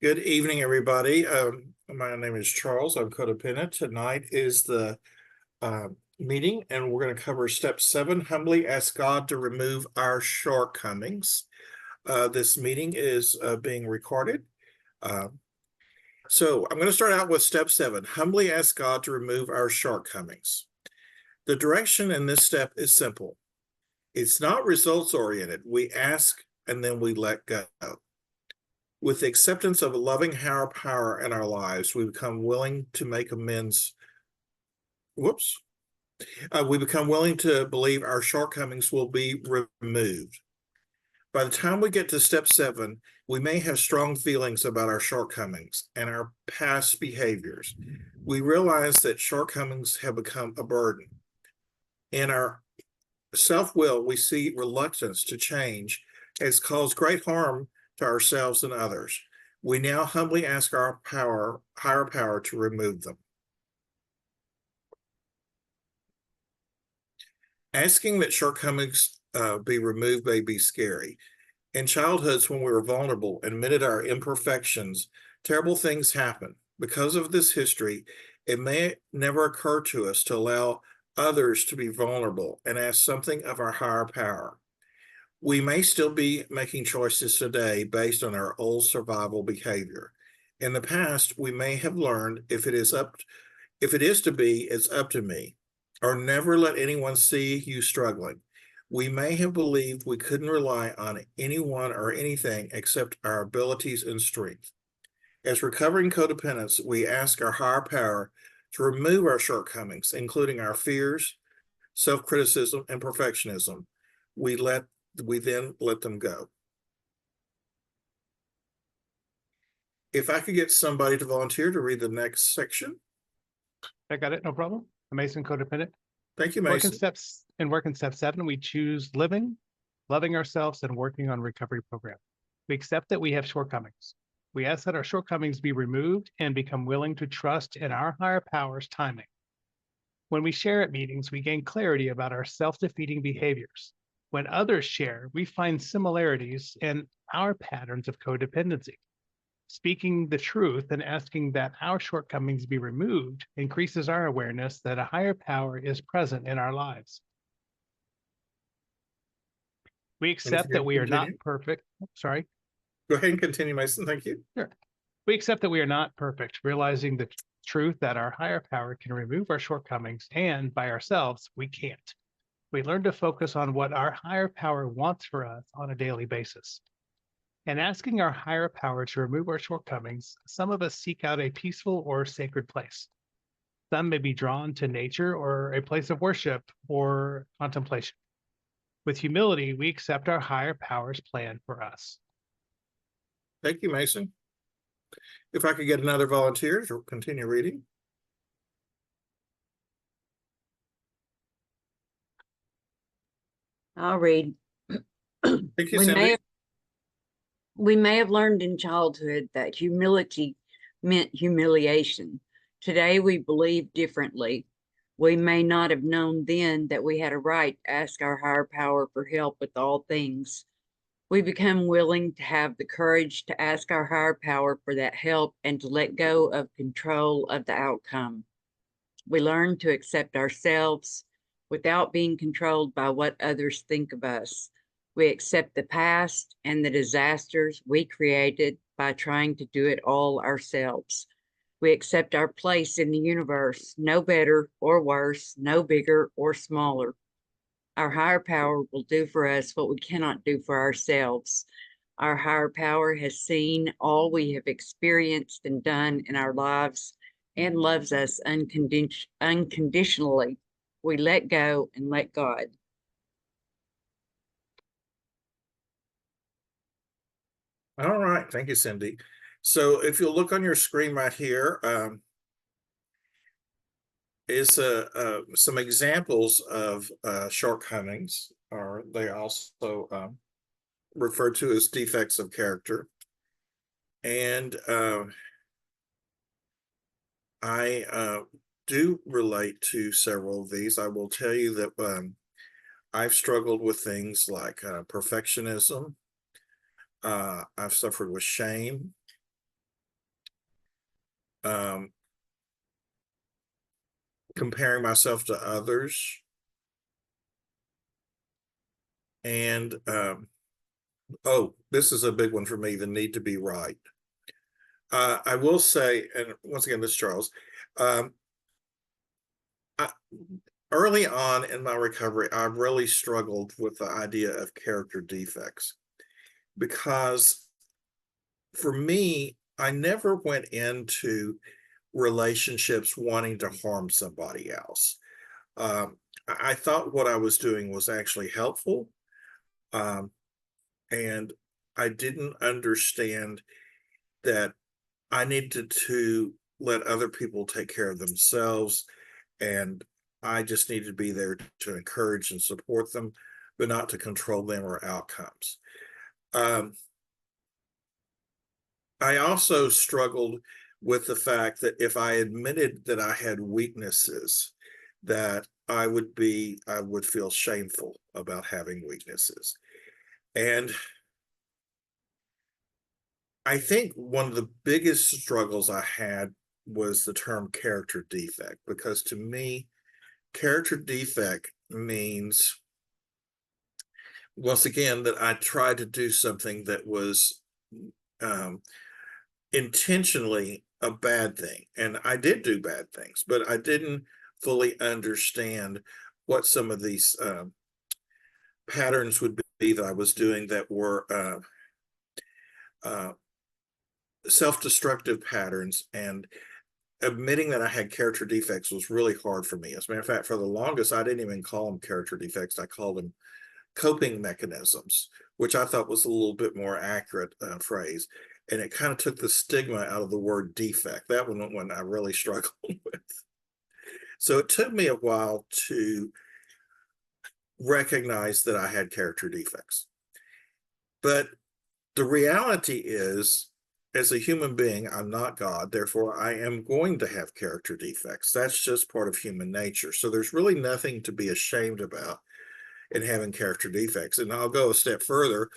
Good evening, everybody. My name is Charles. I'm codependent. Tonight is the meeting, and we're going to cover step 7, humbly ask God to remove our shortcomings. This meeting is being recorded. So I'm going to start out with step 7, humbly ask God to remove our shortcomings. The direction in this step is simple. It's not results oriented. We ask and then we let go. With the acceptance of a loving higher power in our lives, we become willing to make amends. We become willing to believe our shortcomings will be removed. By the time we get to step 7, we may have strong feelings about our shortcomings and our past behaviors. We realize that shortcomings have become a burden. In our self-will, we see reluctance to change has caused great harm to ourselves and others. We now humbly ask our higher power to remove them. Asking that shortcomings be removed may be scary. In childhoods, when we were vulnerable and admitted our imperfections, terrible things happen. Because of this history, it may never occur to us to allow others to be vulnerable and ask something of our higher power. We may still be making choices today based on our old survival behavior. In the past, we may have learned if it is to be, it's up to me, or never let anyone see you struggling. We may have believed we couldn't rely on anyone or anything except our abilities and strength. As recovering codependents, we ask our higher power to remove our shortcomings, including our fears, self-criticism, and perfectionism. We then let them go. If I could get somebody to volunteer to read the next section. I got it, no problem. Amazing codependent. Thank you, Mason. Work in step 7, we choose living, loving ourselves, and working on recovery program. We accept that we have shortcomings. We ask that our shortcomings be removed and become willing to trust in our higher power's timing. When we share at meetings, we gain clarity about our self-defeating behaviors. When others share, we find similarities in our patterns of codependency. Speaking the truth and asking that our shortcomings be removed increases our awareness that a higher power is present in our lives. We accept that we are not perfect. Sorry. Go ahead and continue, Mason. Thank you. Sure. We accept that we are not perfect, realizing the truth that our higher power can remove our shortcomings, and by ourselves, we can't. We learn to focus on what our higher power wants for us on a daily basis. And asking our higher power to remove our shortcomings, some of us seek out a peaceful or sacred place. Some may be drawn to nature or a place of worship or contemplation. With humility, we accept our higher power's plan for us. Thank you, Mason. If I could get another volunteer to continue reading. I'll read. Thank you, Cindy. We may have learned in childhood that humility meant humiliation. Today, we believe differently. We may not have known then that we had a right to ask our higher power for help with all things. We become willing to have the courage to ask our higher power for that help and to let go of control of the outcome. We learn to accept ourselves without being controlled by what others think of us. We accept the past and the disasters we created by trying to do it all ourselves. We accept our place in the universe, no better or worse, no bigger or smaller. Our higher power will do for us what we cannot do for ourselves. Our higher power has seen all we have experienced and done in our lives and loves us unconditionally. We let go and let God. All right. Thank you, Cindy. So if you'll look on your screen right here, is some examples of shortcomings, or they also referred to as defects of character. And I do relate to several of these. I will tell you that I've struggled with things like perfectionism. I've suffered with shame. comparing myself to others. And oh, this is a big one for me, the need to be right. I will say, and once again, this is Charles. Um, I, early on in my recovery, I really struggled with the idea of character defects because for me, I never went into relationships wanting to harm somebody else. I thought what I was doing was actually helpful. Um, and I didn't understand that I needed to let other people take care of themselves, and I just needed to be there to encourage and support them, but not to control them or outcomes. Um, I also struggled with the fact that if I admitted that I had weaknesses, that I would feel shameful about having weaknesses. And I think one of the biggest struggles I had was the term character defect, because to me, character defect means, once again, that I tried to do something that was um, intentionally a bad thing. And I did do bad things, but I didn't fully understand what some of these patterns would be that I was doing that were uh, self-destructive patterns. And admitting that I had character defects was really hard for me. As a matter of fact, for the longest, I didn't even call them character defects. I called them coping mechanisms, which I thought was a little bit more accurate phrase. And it kind of took the stigma out of the word defect. That one I really struggled with. So it took me a while to recognize that I had character defects. But the reality is, as a human being, I'm not God, therefore I am going to have character defects. That's just part of human nature. So there's really nothing to be ashamed about in having character defects. And I'll go a step further.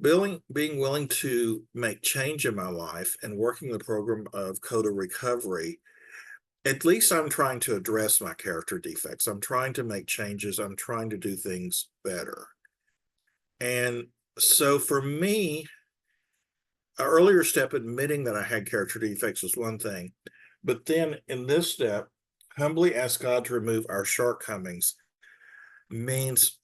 Being willing to make change in my life and working the program of CoDA recovery, at least I'm trying to address my character defects. I'm trying to make changes. I'm trying to do things better. And so for me, an earlier step, admitting that I had character defects, was one thing. But then in this step, humbly ask God to remove our shortcomings means,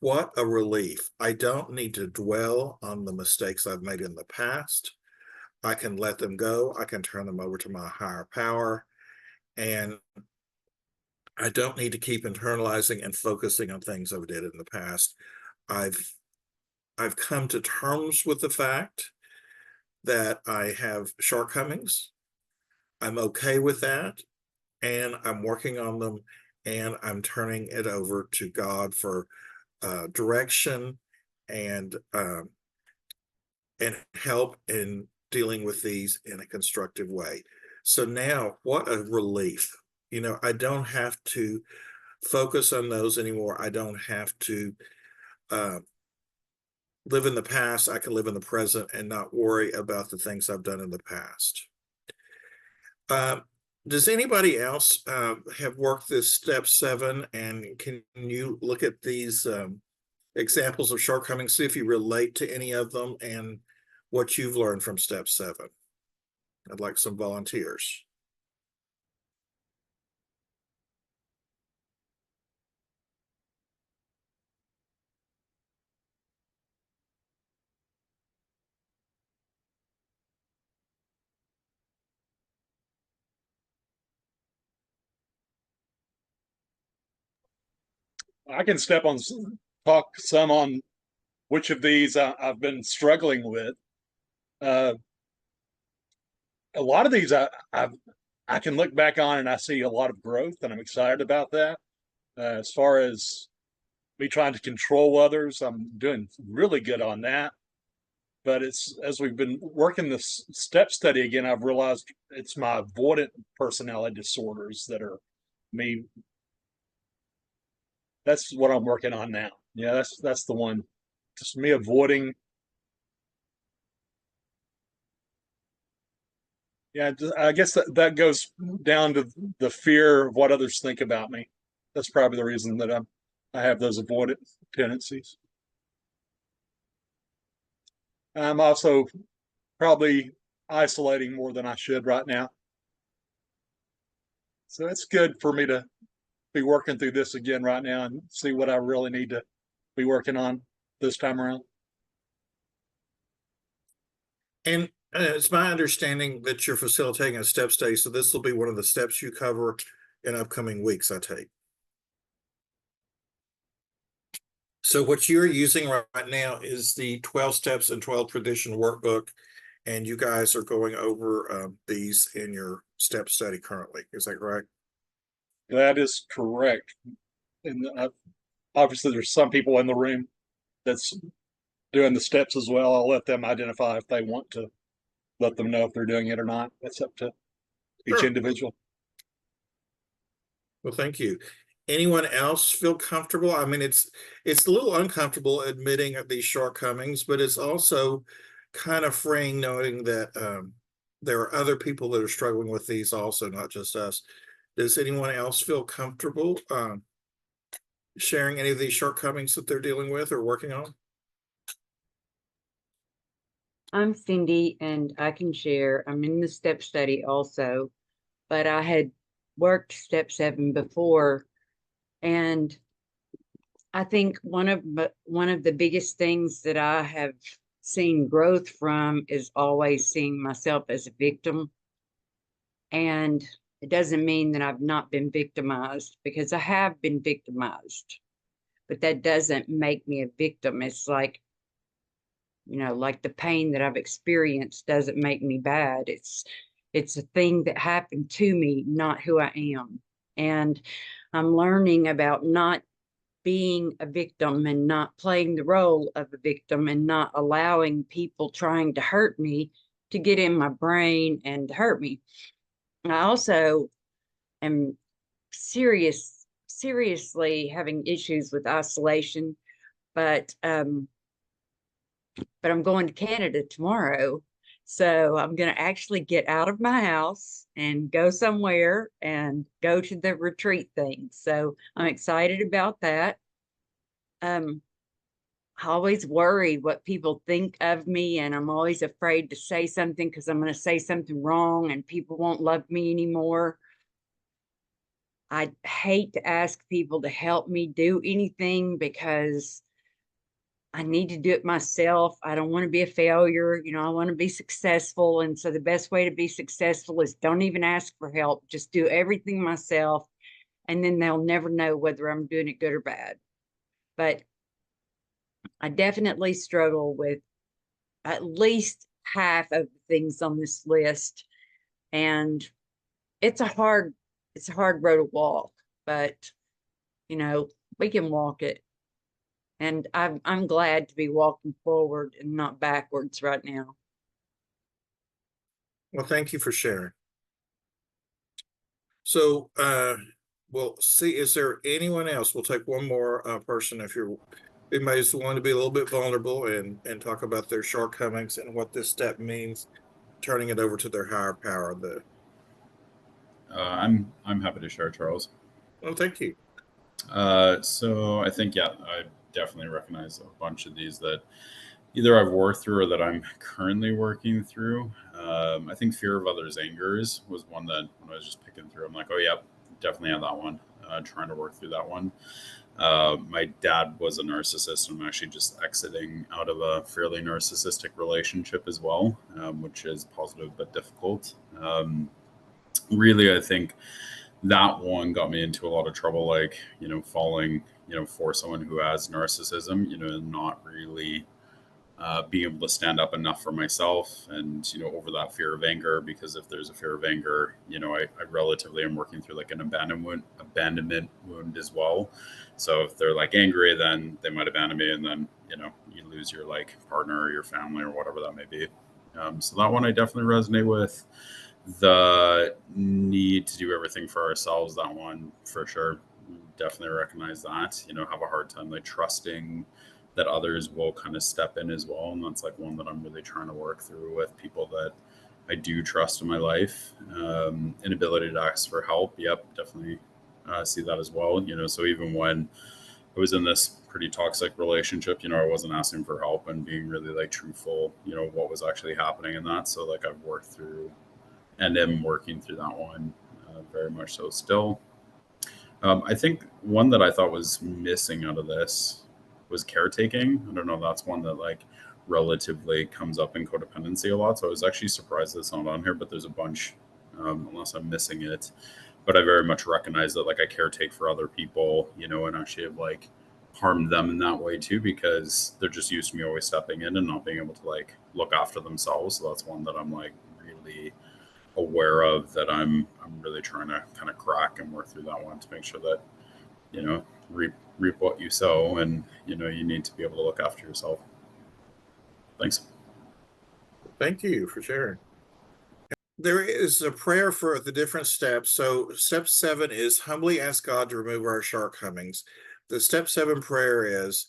what a relief. I don't need to dwell on the mistakes I've made in the past. I can let them go. I can turn them over to my higher power. And I don't need to keep internalizing and focusing on things I did in the past. I've I've come to terms with the fact that I have shortcomings. I'm okay with that, and I'm working on them, and I'm turning it over to God for direction and help in dealing with these in a constructive way. So now, what a relief! I don't have to focus on those anymore. I don't have to uh, live in the past. I can live in the present and not worry about the things I've done in the past. Um, does anybody else have worked this step 7? And can you look at these examples of shortcomings, see if you relate to any of them and what you've learned from step 7? I'd like some volunteers. I can talk some on which of these I've been struggling with. Uh, a lot of these I can look back on and I see a lot of growth, and I'm excited about that. As far as me trying to control others, I'm doing really good on that. But it's as we've been working this step study again, I've realized it's my avoidant personality disorders that are me. That's what I'm working on now. Yeah, that's the one. Just me avoiding Yeah, I guess that goes down to the fear of what others think about me. That's probably the reason that I have those avoidant tendencies. I'm also probably isolating more than I should right now. So it's good for me to be working through this again right now and see what I really need to be working on this time around. And it's my understanding that you're facilitating a step study, so this will be one of the steps you cover in upcoming weeks, I take. So what you're using right now is the 12 steps and 12 tradition workbook, and you guys are going over these in your step study currently. Is that correct? That is correct. And obviously there's some people in the room that's doing the steps as well. I'll let them identify if they want to let them know if they're doing it or not. That's up to each Sure. individual. Well, thank you. Anyone else feel comfortable? I mean, it's a little uncomfortable admitting these shortcomings, but it's also kind of freeing knowing that there are other people that are struggling with these also, not just us. Does anyone else feel comfortable sharing any of these shortcomings that they're dealing with or working on? I'm Cindy and I can share. I'm in the step study also, but I had worked step 7 before, and I think one of the biggest things that I have seen growth from is always seeing myself as a victim. And it doesn't mean that I've not been victimized, because I have been victimized, but that doesn't make me a victim. It's like, like the pain that I've experienced doesn't make me bad. It's a thing that happened to me, not who I am. And I'm learning about not being a victim and not playing the role of a victim and not allowing people trying to hurt me to get in my brain and hurt me. I also am seriously having issues with isolation, but I'm going to Canada tomorrow. So I'm going to actually get out of my house and go somewhere and go to the retreat thing. So I'm excited about that. I always worry what people think of me, and I'm always afraid to say something because I'm going to say something wrong and people won't love me anymore. I hate to ask people to help me do anything because I need to do it myself. I don't want to be a failure. I want to be successful. And so the best way to be successful is don't even ask for help. Just do everything myself. And then they'll never know whether I'm doing it good or bad. But I definitely struggle with at least half of the things on this list. And it's a hard road to walk, but we can walk it. And I'm glad to be walking forward and not backwards right now. Well, thank you for sharing. So, we'll see, is there anyone else? We'll take one more person if anybody's willing to be a little bit vulnerable and talk about their shortcomings and what this step means, turning it over to their higher power. I'm happy to share, Charles. Well, thank you. So I think, yeah, I definitely recognize a bunch of these that either I've worked through or that I'm currently working through. I think fear of others' angers was one that when I was just picking through, I'm like, oh, yeah, definitely have that one. Trying to work through that one. My dad was a narcissist. I'm actually just exiting out of a fairly narcissistic relationship as well, which is positive but difficult. Really, I think that one got me into a lot of trouble, like, falling, for someone who has narcissism, and not really being able to stand up enough for myself and, over that fear of anger, because if there's a fear of anger, I relatively am working through like an abandonment wound as well. So if they're like angry, then they might abandon me, and then, you lose your like partner or your family or whatever that may be. So that one I definitely resonate with. The need to do everything for ourselves, that one for sure, definitely recognize that. Have a hard time like trusting that others will kind of step in as well, and that's like one that I'm really trying to work through with people that I do trust in my life. Inability to ask for help. Yep, definitely see that as well. So even when I was in this pretty toxic relationship, I wasn't asking for help and being really like truthful, what was actually happening in that. So like I've worked through and am working through that one very much so still. I think one that I thought was missing out of this was caretaking. I don't know. That's one that like relatively comes up in codependency a lot. So I was actually surprised it's not on here, but there's a bunch, unless I'm missing it. But I very much recognize that like I caretake for other people, and actually have like harmed them in that way too, because they're just used to me always stepping in and not being able to like look after themselves. So that's one that I'm like really aware of, that I'm really trying to kind of crack and work through that one to make sure that reap what you sow, and you need to be able to look after yourself. Thanks. Thank you for sharing. There is a prayer for the different steps. So step 7 is humbly ask God to remove our shortcomings. The step 7 prayer is,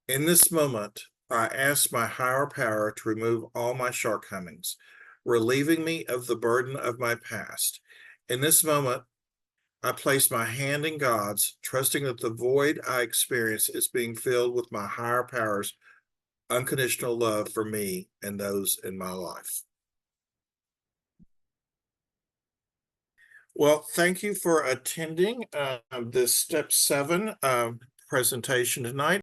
in this moment, I ask my higher power to remove all my shortcomings, relieving me of the burden of my past. In this moment, I place my hand in God's, trusting that the void I experience is being filled with my higher power's unconditional love for me and those in my life. Well, thank you for attending this step 7 presentation tonight.